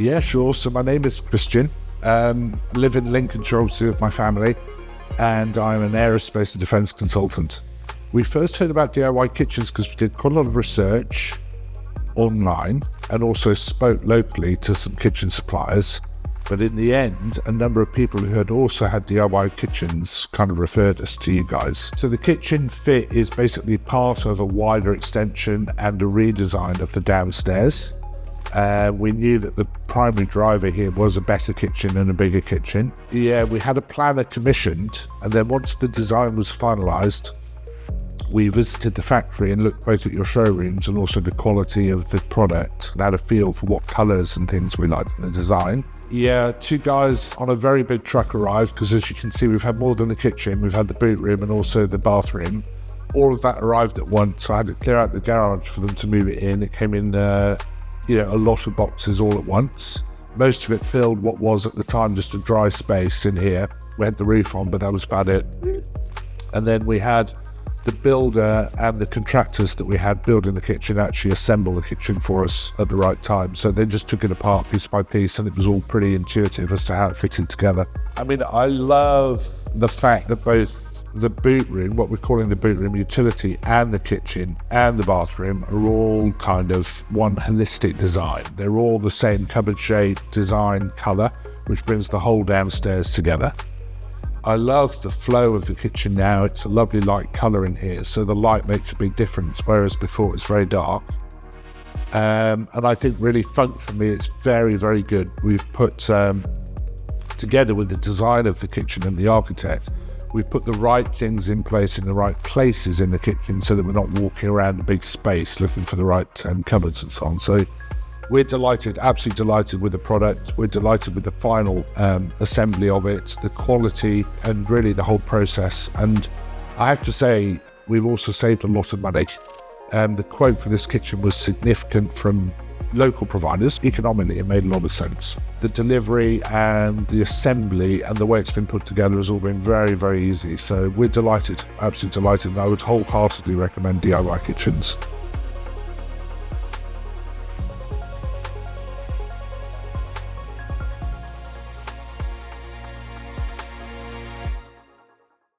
Yeah, sure. So my name is Christian. I live in Lincolnshire, obviously, with my family, and I'm an aerospace and defence consultant. We first heard about DIY kitchens because we did quite a lot of research online and also spoke locally to some kitchen suppliers. But in the end, a number of people who had also had DIY kitchens kind of referred us to you guys. So the kitchen fit is basically part of a wider extension and a redesign of the downstairs. We knew that the primary driver here was a better kitchen and a bigger kitchen. Yeah, we had a planner commissioned, and then once the design was finalised, we visited the factory and looked both at your showrooms and also the quality of the product and had a feel for what colours and things we liked in the design. Yeah, two guys on a very big truck arrived because, as you can see, we've had more than the kitchen. We've had the boot room and also the bathroom. All of that arrived at once, so I had to clear out the garage for them to move it in. It came in a lot of boxes all at once. Most of it filled what was at the time just a dry space in here. We had the roof on, but that was about it. And then we had the builder and the contractors that we had building the kitchen actually assemble the kitchen for us at the right time. So they just took it apart piece by piece, and it was all pretty intuitive as to how it fitted together. I mean, I love the fact that both the boot room, what we're calling the boot room utility, and the kitchen and the bathroom are all kind of one holistic design. They're all the same cupboard shape, design, colour, which brings the whole downstairs together. I love the flow of the kitchen now. It's a lovely light colour in here, so the light makes a big difference, whereas before it's very dark. And I think really functionally it's very, very good. We've put, together with the design of the kitchen and the architect, we've put the right things in place in the right places in the kitchen so that we're not walking around a big space looking for the right cupboards and so on. So we're delighted, absolutely delighted with the product. We're delighted with the final assembly of it, the quality, and really the whole process. And I have to say, we've also saved a lot of money. The quote for this kitchen was significant from local providers. Economically, it made a lot of sense. The delivery and the assembly and the way it's been put together has all been very, very easy. So we're delighted, absolutely delighted. And I would wholeheartedly recommend DIY kitchens.